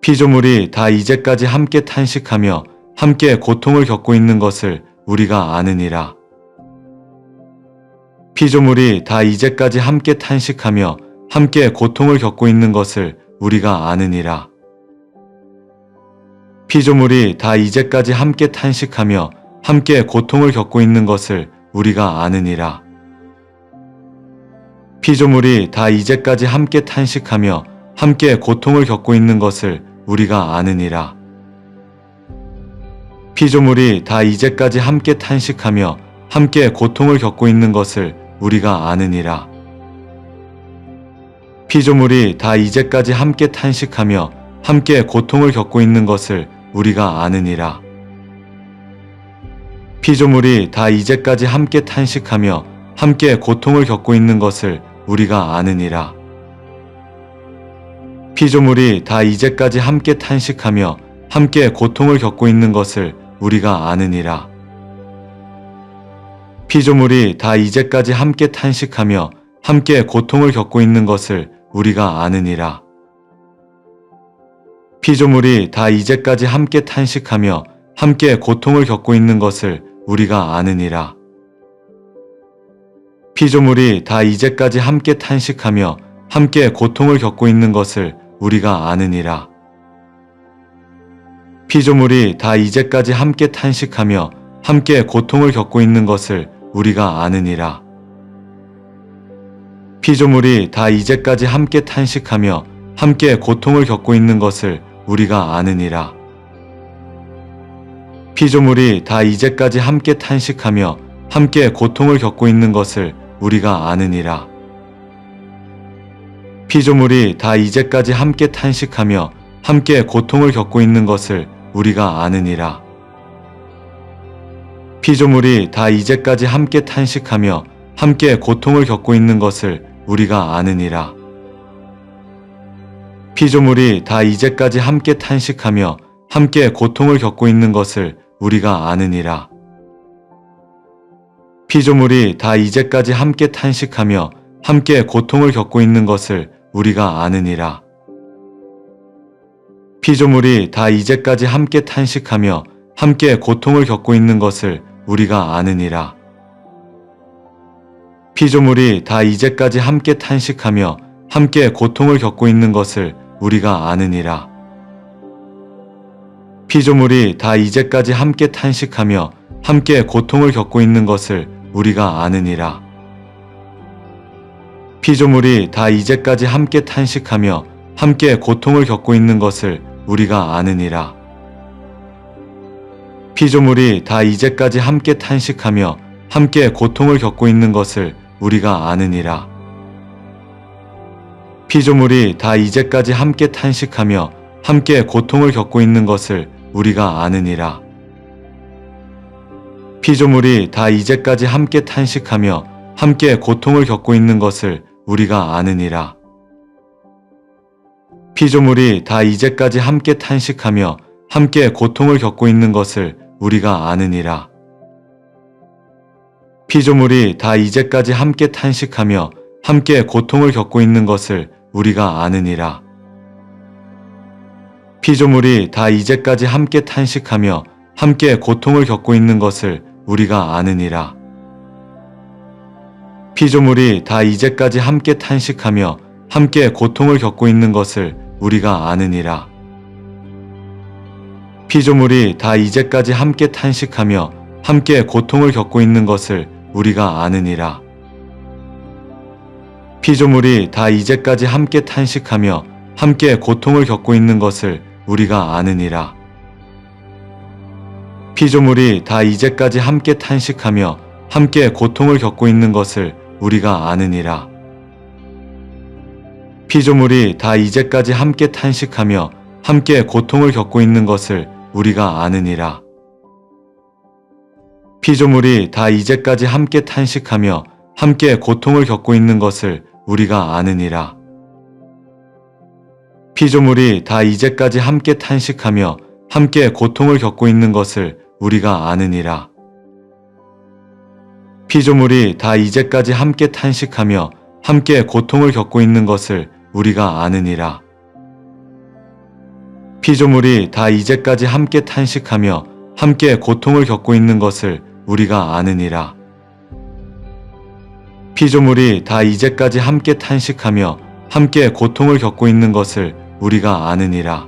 피조물이 다 이제까지 함께 탄식하며 함께 고통을 겪고 있는 것을 우리가 아느니라. 피조물이 다 이제까지 함께 탄식하며 함께 고통을 겪고 있는 것을 우리가 아느니라. 피조물이 다 이제까지 함께 탄식하며 함께 고통을 겪고 있는 것을 우리가 아느니라. 피조물이 다 이제까지 함께 탄식하며 함께 고통을 겪고 있는 것을 우리가 아느니라. 피조물이 다 이제까지 함께 탄식하며 함께 고통을 겪고 있는 것을 우리가 아느니라. 피조물이 다 이제까지 함께 탄식하며 함께 고통을 겪고 있는 것을 우리가 아느니라. 피조물이 다 이제까지 함께 탄식하며 함께 고통을 겪고 있는 것을 우리가 아느니라. 피조물이 다 이제까지 함께 탄식하며 함께 고통을 겪고 있는 것을 우리가 아느니라. 피조물이 다 이제까지 함께 탄식하며 함께 고통을 겪고 있는 것을 우리가 아느니라. 피조물이 다 이제까지 함께 탄식하며 함께 고통을 겪고 있는 것을 우리가 아느니라. 피조물이 다 이제까지 함께 탄식하며 함께 고통을 겪고 있는 것을 우리가 아느니라. 피조물이 다 이제까지 함께 탄식하며 함께 고통을 겪고 있는 것을 우리가 아느니라. 피조물이 다 이제까지 함께 탄식하며 함께 고통을 겪고 있는 것을 우리가 아느니라. 피조물이 다 이제까지 함께 탄식하며 함께 고통을 겪고 있는 것을 우리가 아느니라. 피조물이 다 이제까지 함께 탄식하며 함께 고통을 겪고 있는 것을 우리가 아느니라. 피조물이 다 이제까지 함께 탄식하며 함께 고통을 겪고 있는 것을 우리가 아느니라. 피조물이 다 이제까지 함께 탄식하며 함께 고통을 겪고 있는 것을 우리가 아느니라. 피조물이 다 이제까지 함께 탄식하며 함께 고통을 겪고 있는 것을 우리가 아느니라. 피조물이 다 이제까지 함께 탄식하며 함께 고통을 겪고 있는 것을 우리가 아느니라. 피조물이 다 이제까지 함께 탄식하며 함께 고통을 겪고 있는 것을 우리가 아느니라. 피조물이 다 이제까지 함께 탄식하며 함께 고통을 겪고 있는 것을 우리가 아느니라. 피조물이 다 이제까지 함께 탄식하며 함께 고통을 겪고 있는 것을 우리가 아느니라. 피조물이 다 이제까지 함께 탄식하며 함께 고통을 겪고 있는 것을 우리가 아느니라. 피조물이 다 이제까지 함께 탄식하며 함께 고통을 겪고 있는 것을 우리가 아느니라. 피조물이 다 이제까지 함께 탄식하며 함께 고통을 겪고 있는 것을 우리가 아느니라. 피조물이 다 이제까지 함께 탄식하며 함께 고통을 겪고 있는 것을 우리가 아느니라. 피조물이 다 이제까지 함께 탄식하며 함께 고통을 겪고 있는 것을 우리가 아느니라. 피조물이 다 이제까지 함께 탄식하며 함께 고통을 겪고 있는 것을 우리가 아느니라. 피조물이 다 이제까지 함께 탄식하며 함께 고통을 겪고 있는 것을 우리가 아느니라. 피조물이 다 이제까지 함께 탄식하며 함께 고통을 겪고 있는 것을 우리가 아느니라. 피조물이 다 이제까지 함께 탄식하며 함께 고통을 겪고 있는 것을 우리가 아느니라. 피조물이 다 이제까지 함께 탄식하며 함께 고통을 겪고 있는 것을 우리가 아느니라. 피조물이 다 이제까지 함께 탄식하며 함께 고통을 겪고 있는 것을 우리가 아느니라. 피조물이 다 이제까지 함께 탄식하며 함께 고통을 겪고 있는 것을 우리가 아느니라. 피조물이 다 이제까지 함께 탄식하며 함께 고통을 겪고 있는 것을 우리가 아느니라. 피조물이 다 이제까지 함께 탄식하며 함께 고통을 겪고 있는 것을 우리가 아느니라. 피조물이 다 이제까지 함께 탄식하며 함께 고통을 겪고 있는 것을 우리가 아느니라. 피조물이 다 이제까지 함께 탄식하며 함께 고통을 겪고 있는 것을 우리가 아느니라.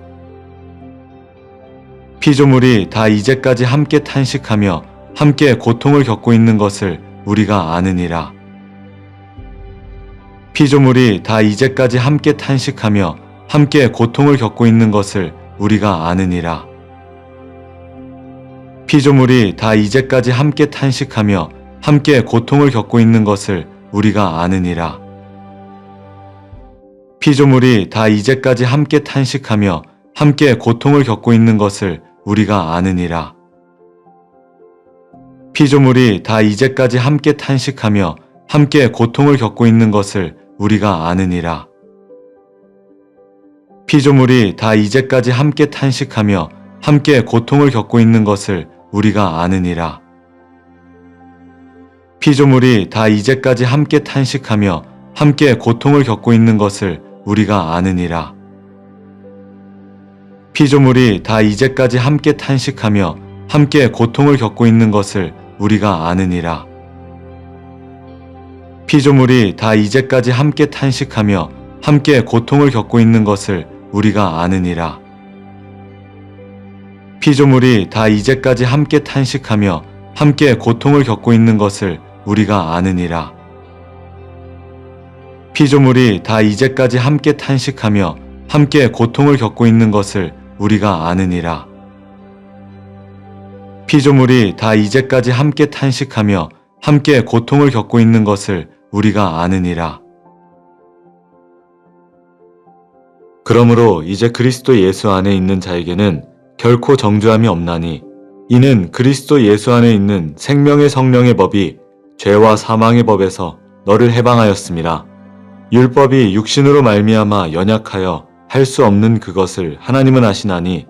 피조물이 다 이제까지 함께 탄식하며 함께 고통을 겪고 있는 것을 우리가 아느니라. 피조물이 다 이제까지 함께 탄식하며 함께 고통을 겪고 있는 것을 우리가 아느니라. 피조물이 다 이제까지 함께 탄식하며 함께 고통을 겪고 있는 것을 우리가 아느니라. 피조물이 다 이제까지 함께 탄식하며 함께 고통을 겪고 있는 것을 우리가 아느니라. 피조물이 다 이제까지 함께 탄식하며 함께 고통을 겪고 있는 것을 우리가 아느니라. 피조물이 다 이제까지 함께 탄식하며 함께 고통을 겪고 있는 것을 우리가 아느니라. 피조물이 다 이제까지 함께 탄식하며 함께 고통을 겪고 있는 것을 우리가 아느니라. 피조물이 다 이제까지 함께 탄식하며 함께 고통을 겪고 있는 것을 우리가 아느니라. 피조물이 다 이제까지 함께 탄식하며 함께 고통을 겪고 있는 것을 우리가 아느니라. 피조물이 다 이제까지 함께 탄식하며 함께 고통을 겪고 있는 것을 우리가 아느니라. 피조물이 다 이제까지 함께 탄식하며 함께 고통을 겪고 있는 것을 우리가 아느니라. 피조물이 다 이제까지 함께 탄식하며 함께 고통을 겪고 있는 것을 우리가 아느니라. 그러므로 이제 그리스도 예수 안에 있는 자에게는 결코 정죄함이 없나니 이는 그리스도 예수 안에 있는 생명의 성령의 법이 죄와 사망의 법에서 너를 해방하였음이라. 율법이 육신으로 말미암아 연약하여 할 수 없는 그것을 하나님은 아시나니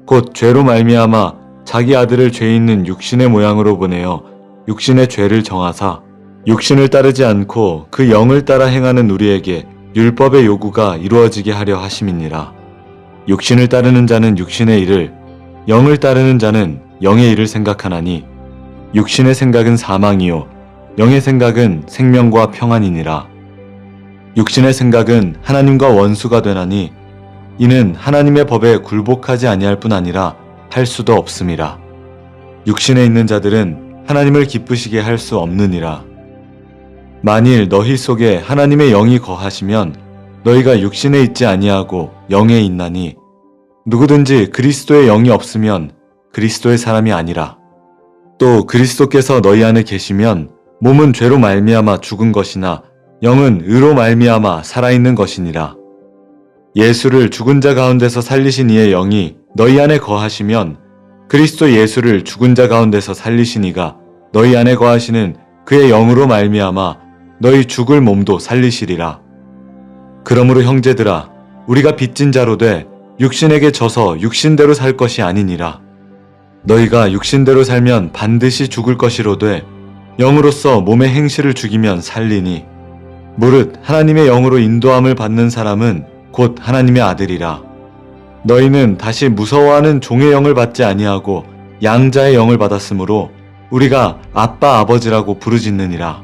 곧 죄로 말미암아 자기 아들을 죄 있는 육신의 모양으로 보내어 육신의 죄를 정하사 육신을 따르지 않고 그 영을 따라 행하는 우리에게 율법의 요구가 이루어지게 하려 하심이니라. 육신을 따르는 자는 육신의 일을, 영을 따르는 자는 영의 일을 생각하나니 육신의 생각은 사망이요 영의 생각은 생명과 평안이니라. 육신의 생각은 하나님과 원수가 되나니 이는 하나님의 법에 굴복하지 아니할 뿐 아니라 할 수도 없음이라. 육신에 있는 자들은 하나님을 기쁘시게 할 수 없느니라. 만일 너희 속에 하나님의 영이 거하시면 너희가 육신에 있지 아니하고 영에 있나니 누구든지 그리스도의 영이 없으면 그리스도의 사람이 아니라. 또 그리스도께서 너희 안에 계시면 몸은 죄로 말미암아 죽은 것이나 영은 의로 말미암아 살아있는 것이니라. 예수를 죽은 자 가운데서 살리신 이의 영이 너희 안에 거하시면 그리스도 예수를 죽은 자 가운데서 살리신 이가 너희 안에 거하시는 그의 영으로 말미암아 너희 죽을 몸도 살리시리라. 그러므로 형제들아, 우리가 빚진 자로 돼 육신에게 져서 육신대로 살 것이 아니니라. 너희가 육신대로 살면 반드시 죽을 것이로되 영으로서 몸의 행실을 죽이면 살리니 무릇 하나님의 영으로 인도함을 받는 사람은 곧 하나님의 아들이라. 너희는 다시 무서워하는 종의 영을 받지 아니하고 양자의 영을 받았으므로 우리가 아빠 아버지라고 부르짖느니라.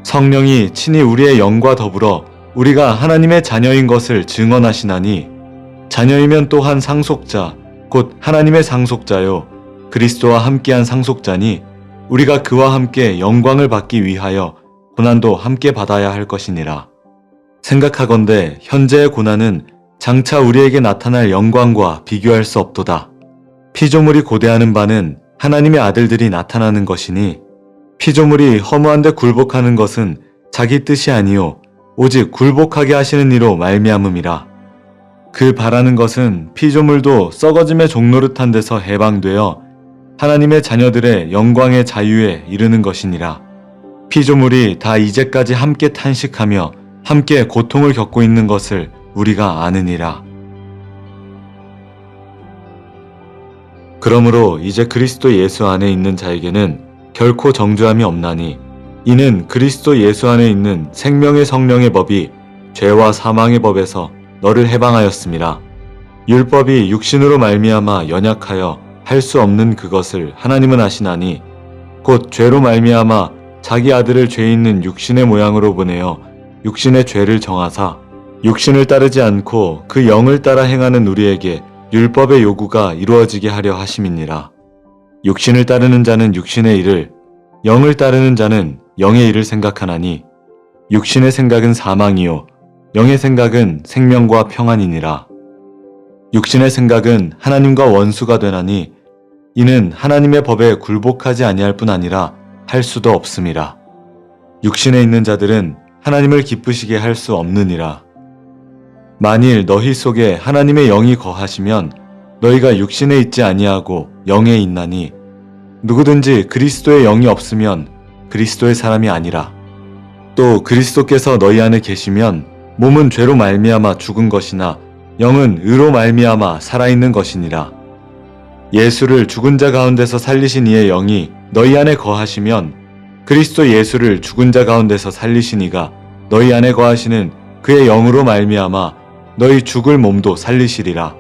성령이 친히 우리의 영과 더불어 우리가 하나님의 자녀인 것을 증언하시나니 자녀이면 또한 상속자 곧 하나님의 상속자요 그리스도와 함께한 상속자니 우리가 그와 함께 영광을 받기 위하여 고난도 함께 받아야 할 것이니라. 생각하건대 현재의 고난은 장차 우리에게 나타날 영광과 비교할 수 없도다. 피조물이 고대하는 바는 하나님의 아들들이 나타나는 것이니 피조물이 허무한 데 굴복하는 것은 자기 뜻이 아니요 오직 굴복하게 하시는 이로 말미암음이라. 그 바라는 것은 피조물도 썩어짐의 종노릇한 데서 해방되어 하나님의 자녀들의 영광의 자유에 이르는 것이니라. 피조물이 다 이제까지 함께 탄식하며 함께 고통을 겪고 있는 것을 우리가 아느니라. 그러므로 이제 그리스도 예수 안에 있는 자에게는 결코 정죄함이 없나니 이는 그리스도 예수 안에 있는 생명의 성령의 법이 죄와 사망의 법에서 너를 해방하였음이라. 율법이 육신으로 말미암아 연약하여 할 수 없는 그것을 하나님은 아시나니 곧 죄로 말미암아 자기 아들을 죄 있는 육신의 모양으로 보내어 육신의 죄를 정하사 육신을 따르지 않고 그 영을 따라 행하는 우리에게 율법의 요구가 이루어지게 하려 하심이니라. 육신을 따르는 자는 육신의 일을, 영을 따르는 자는 영의 일을 생각하나니 육신의 생각은 사망이요 영의 생각은 생명과 평안이니라. 육신의 생각은 하나님과 원수가 되나니 이는 하나님의 법에 굴복하지 아니할 뿐 아니라 할 수도 없음이라. 육신에 있는 자들은 하나님을 기쁘시게 할 수 없느니라. 만일 너희 속에 하나님의 영이 거하시면 너희가 육신에 있지 아니하고 영에 있나니 누구든지 그리스도의 영이 없으면 그리스도의 사람이 아니라. 또 그리스도께서 너희 안에 계시면 몸은 죄로 말미암아 죽은 것이나 영은 의로 말미암아 살아있는 것이니라. 예수를 죽은 자 가운데서 살리신 이의 영이 너희 안에 거하시면 그리스도 예수를 죽은 자 가운데서 살리신 이가 너희 안에 거하시는 그의 영으로 말미암아 너희 죽을 몸도 살리시리라.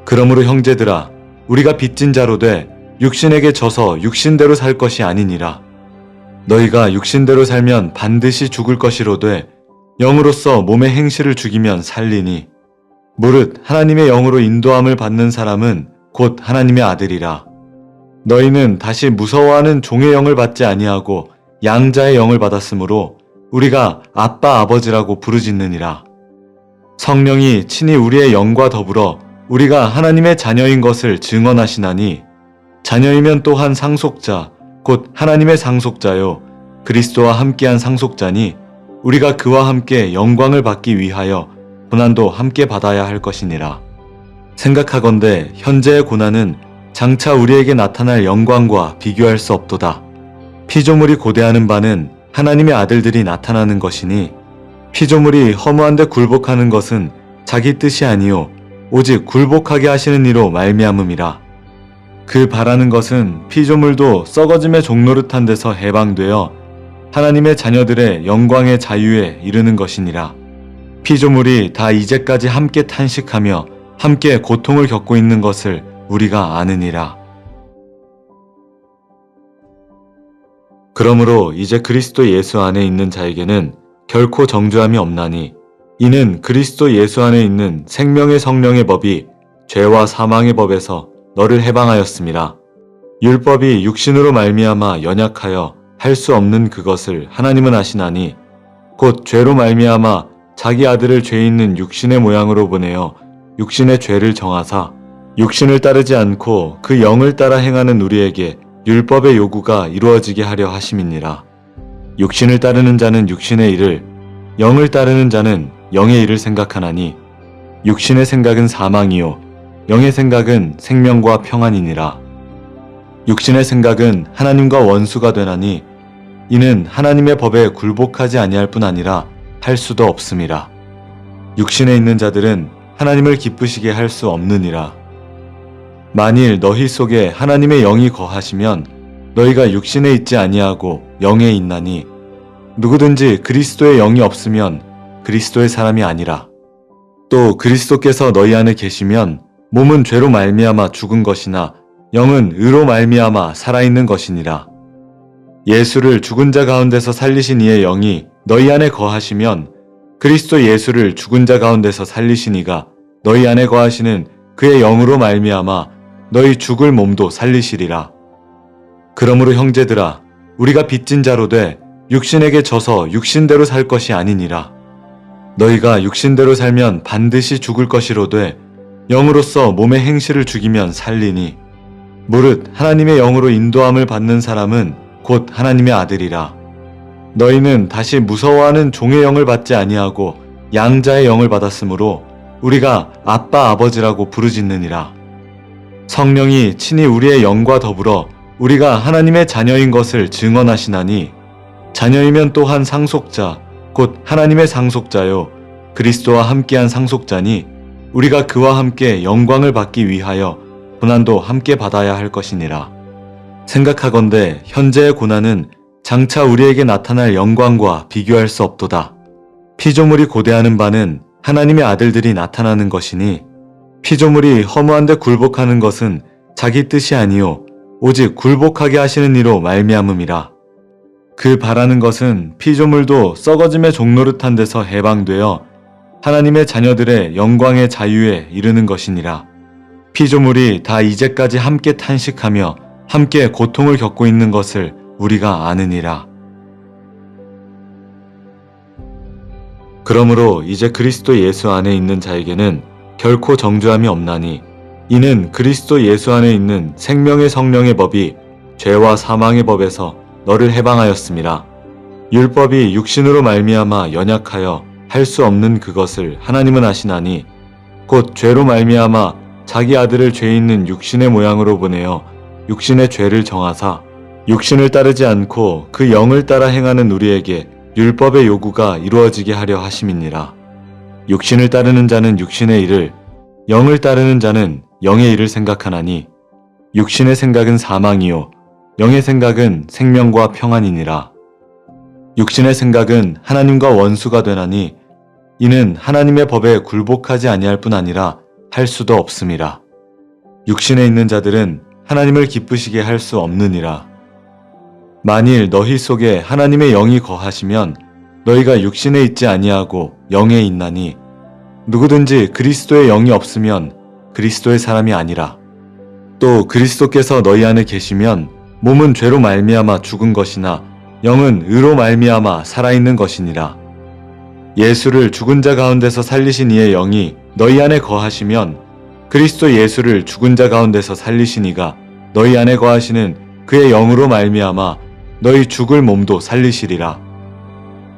그러므로 형제들아, 우리가 빚진 자로 돼 육신에게 져서 육신대로 살 것이 아니니라. 너희가 육신대로 살면 반드시 죽을 것이로되 영으로서 몸의 행실을 죽이면 살리니 무릇 하나님의 영으로 인도함을 받는 사람은 곧 하나님의 아들이라. 너희는 다시 무서워하는 종의 영을 받지 아니하고 양자의 영을 받았으므로 우리가 아빠 아버지라고 부르짖느니라. 성령이 친히 우리의 영과 더불어 우리가 하나님의 자녀인 것을 증언하시나니 자녀이면 또한 상속자 곧 하나님의 상속자요 그리스도와 함께한 상속자니 우리가 그와 함께 영광을 받기 위하여 고난도 함께 받아야 할 것이니라. 생각하건대 현재의 고난은 장차 우리에게 나타날 영광과 비교할 수 없도다. 피조물이 고대하는 바는 하나님의 아들들이 나타나는 것이니 피조물이 허무한 데 굴복하는 것은 자기 뜻이 아니요 오직 굴복하게 하시는 이로 말미암음이라. 그 바라는 것은 피조물도 썩어짐의 종노릇한 데서 해방되어 하나님의 자녀들의 영광의 자유에 이르는 것이니라. 피조물이 다 이제까지 함께 탄식하며 함께 고통을 겪고 있는 것을 우리가 아느니라. 그러므로 이제 그리스도 예수 안에 있는 자에게는 결코 정죄함이 없나니 이는 그리스도 예수 안에 있는 생명의 성령의 법이 죄와 사망의 법에서 너를 해방하였음이라. 율법이 육신으로 말미암아 연약하여 할 수 없는 그것을 하나님은 아시나니 곧 죄로 말미암아 자기 아들을 죄 있는 육신의 모양으로 보내어 육신의 죄를 정하사 육신을 따르지 않고 그 영을 따라 행하는 우리에게 율법의 요구가 이루어지게 하려 하심이니라. 육신을 따르는 자는 육신의 일을, 영을 따르는 자는 영의 일을 생각하나니 육신의 생각은 사망이요 영의 생각은 생명과 평안이니라. 육신의 생각은 하나님과 원수가 되나니 이는 하나님의 법에 굴복하지 아니할 뿐 아니라 할 수도 없음이라. 육신에 있는 자들은 하나님을 기쁘시게 할 수 없느니라. 만일 너희 속에 하나님의 영이 거하시면 너희가 육신에 있지 아니하고 영에 있나니 누구든지 그리스도의 영이 없으면 그리스도의 사람이 아니라. 또 그리스도께서 너희 안에 계시면 몸은 죄로 말미암아 죽은 것이나 영은 의로 말미암아 살아있는 것이니라. 예수를 죽은 자 가운데서 살리신 이의 영이 너희 안에 거하시면 그리스도 예수를 죽은 자 가운데서 살리신 이가 너희 안에 거하시는 그의 영으로 말미암아 너희 죽을 몸도 살리시리라. 그러므로 형제들아, 우리가 빚진 자로 돼 육신에게 져서 육신대로 살 것이 아니니라. 너희가 육신대로 살면 반드시 죽을 것이로되 영으로서 몸의 행실을 죽이면 살리니 무릇 하나님의 영으로 인도함을 받는 사람은 곧 하나님의 아들이라. 너희는 다시 무서워하는 종의 영을 받지 아니하고 양자의 영을 받았으므로 우리가 아빠 아버지라고 부르짖느니라. 성령이 친히 우리의 영과 더불어 우리가 하나님의 자녀인 것을 증언하시나니 자녀이면 또한 상속자 곧 하나님의 상속자요 그리스도와 함께한 상속자니 우리가 그와 함께 영광을 받기 위하여 고난도 함께 받아야 할 것이니라. 생각하건대 현재의 고난은 장차 우리에게 나타날 영광과 비교할 수 없도다. 피조물이 고대하는 바는 하나님의 아들들이 나타나는 것이니 피조물이 허무한데 굴복하는 것은 자기 뜻이 아니요 오직 굴복하게 하시는 이로 말미암음이라. 그 바라는 것은 피조물도 썩어짐의 종노릇한 데서 해방되어 하나님의 자녀들의 영광의 자유에 이르는 것이니라. 피조물이 다 이제까지 함께 탄식하며 함께 고통을 겪고 있는 것을 우리가 아느니라. 그러므로 이제 그리스도 예수 안에 있는 자에게는 결코 정죄함이 없나니 이는 그리스도 예수 안에 있는 생명의 성령의 법이 죄와 사망의 법에서 너를 해방하였음이라. 율법이 육신으로 말미암아 연약하여 할 수 없는 그것을 하나님은 아시나니 곧 죄로 말미암아 자기 아들을 죄 있는 육신의 모양으로 보내어 육신의 죄를 정하사 육신을 따르지 않고 그 영을 따라 행하는 우리에게 율법의 요구가 이루어지게 하려 하심이니라. 육신을 따르는 자는 육신의 일을, 영을 따르는 자는 영의 일을 생각하나니 육신의 생각은 사망이요 영의 생각은 생명과 평안이니라. 육신의 생각은 하나님과 원수가 되나니 이는 하나님의 법에 굴복하지 아니할 뿐 아니라 할 수도 없음이라. 육신에 있는 자들은 하나님을 기쁘시게 할 수 없느니라. 만일 너희 속에 하나님의 영이 거하시면 너희가 육신에 있지 아니하고 영에 있나니 누구든지 그리스도의 영이 없으면 그리스도의 사람이 아니라. 또 그리스도께서 너희 안에 계시면 몸은 죄로 말미암아 죽은 것이나 영은 의로 말미암아 살아있는 것이니라. 예수를 죽은 자 가운데서 살리신 이의 영이 너희 안에 거하시면 그리스도 예수를 죽은 자 가운데서 살리신 이가 너희 안에 거하시는 그의 영으로 말미암아 너희 죽을 몸도 살리시리라.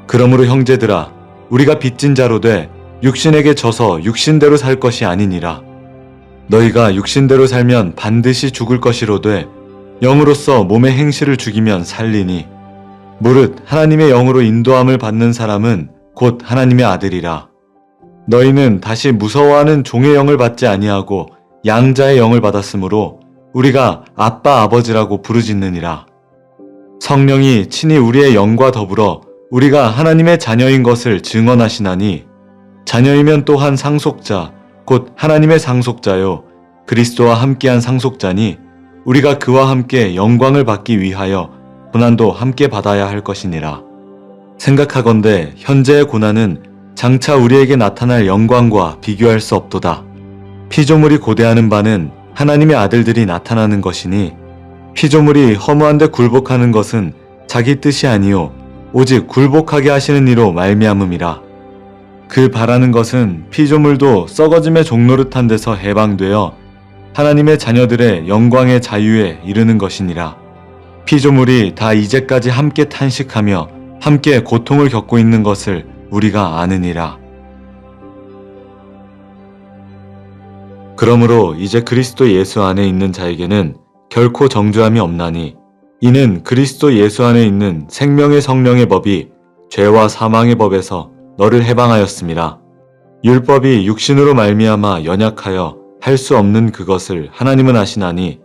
그러므로 형제들아 우리가 빚진 자로 돼 육신에게 져서 육신대로 살 것이 아니니라. 너희가 육신대로 살면 반드시 죽을 것이로되 영으로서 몸의 행실을 죽이면 살리니 무릇 하나님의 영으로 인도함을 받는 사람은 곧 하나님의 아들이라. 너희는 다시 무서워하는 종의 영을 받지 아니하고 양자의 영을 받았으므로 우리가 아빠 아버지라고 부르짖느니라. 성령이 친히 우리의 영과 더불어 우리가 하나님의 자녀인 것을 증언하시나니 자녀이면 또한 상속자 곧 하나님의 상속자요 그리스도와 함께한 상속자니 우리가 그와 함께 영광을 받기 위하여 고난도 함께 받아야 할 것이니라. 생각하건대 현재의 고난은 장차 우리에게 나타날 영광과 비교할 수 없도다. 피조물이 고대하는 바는 하나님의 아들들이 나타나는 것이니 피조물이 허무한데 굴복하는 것은 자기 뜻이 아니요 오직 굴복하게 하시는 이로 말미암음이라. 그 바라는 것은 피조물도 썩어짐의 종노릇한 데서 해방되어 하나님의 자녀들의 영광의 자유에 이르는 것이니라. 피조물이 다 이제까지 함께 탄식하며 함께 고통을 겪고 있는 것을 우리가 아느니라. 그러므로 이제 그리스도 예수 안에 있는 자에게는 결코 정죄함이 없나니 이는 그리스도 예수 안에 있는 생명의 성령의 법이 죄와 사망의 법에서 너를 해방하였음이라. 율법이 육신으로 말미암아 연약하여 할 수 없는 그것을 하나님은 아시나니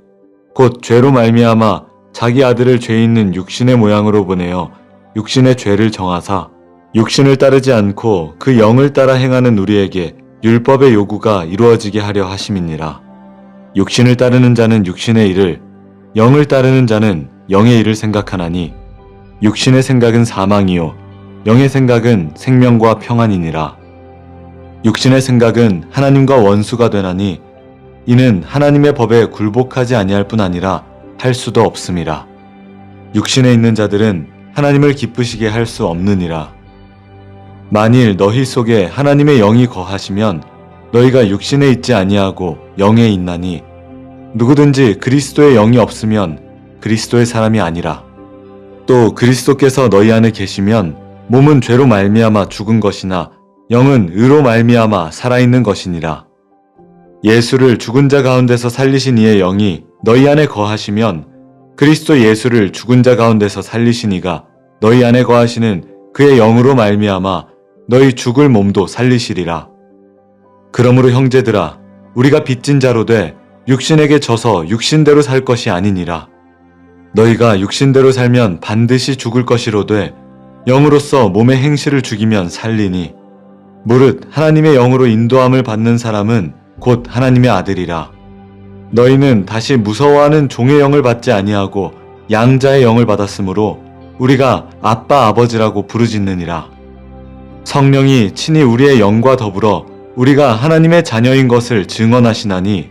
곧 죄로 말미암아 자기 아들을 죄 있는 육신의 모양으로 보내어 육신의 죄를 정하사 육신을 따르지 않고 그 영을 따라 행하는 우리에게 율법의 요구가 이루어지게 하려 하심이니라. 육신을 따르는 자는 육신의 일을, 영을 따르는 자는 영의 일을 생각하나니 육신의 생각은 사망이요 영의 생각은 생명과 평안이니라. 육신의 생각은 하나님과 원수가 되나니 이는 하나님의 법에 굴복하지 아니할 뿐 아니라 할 수도 없음이라. 육신에 있는 자들은 하나님을 기쁘시게 할 수 없느니라. 만일 너희 속에 하나님의 영이 거하시면 너희가 육신에 있지 아니하고 영에 있나니 누구든지 그리스도의 영이 없으면 그리스도의 사람이 아니라. 또 그리스도께서 너희 안에 계시면 몸은 죄로 말미암아 죽은 것이나 영은 의로 말미암아 살아있는 것이니라. 예수를 죽은 자 가운데서 살리신 이의 영이 너희 안에 거하시면 그리스도 예수를 죽은 자 가운데서 살리신 이가 너희 안에 거하시는 그의 영으로 말미암아 너희 죽을 몸도 살리시리라. 그러므로 형제들아 우리가 빚진 자로 돼 육신에게 져서 육신대로 살 것이 아니니라. 너희가 육신대로 살면 반드시 죽을 것이로되 영으로서 몸의 행실을 죽이면 살리니 무릇 하나님의 영으로 인도함을 받는 사람은 곧 하나님의 아들이라. 너희는 다시 무서워하는 종의 영을 받지 아니하고 양자의 영을 받았으므로 우리가 아빠 아버지라고 부르짖느니라. 성령이 친히 우리의 영과 더불어 우리가 하나님의 자녀인 것을 증언하시나니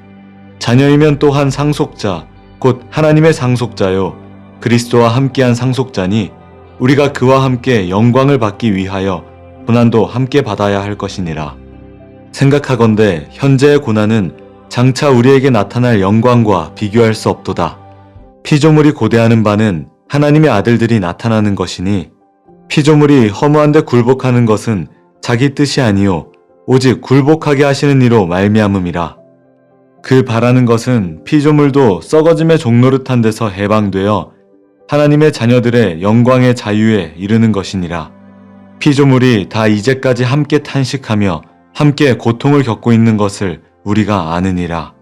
자녀이면 또한 상속자 곧 하나님의 상속자요 그리스도와 함께한 상속자니 우리가 그와 함께 영광을 받기 위하여 고난도 함께 받아야 할 것이니라. 생각하건대 현재의 고난은 장차 우리에게 나타날 영광과 비교할 수 없도다. 피조물이 고대하는 바는 하나님의 아들들이 나타나는 것이니 피조물이 허무한데 굴복하는 것은 자기 뜻이 아니요 오직 굴복하게 하시는 이로 말미암음이라. 그 바라는 것은 피조물도 썩어짐의 종노릇한 데서 해방되어 하나님의 자녀들의 영광의 자유에 이르는 것이니라. 피조물이 다 이제까지 함께 탄식하며 함께 고통을 겪고 있는 것을 우리가 아느니라.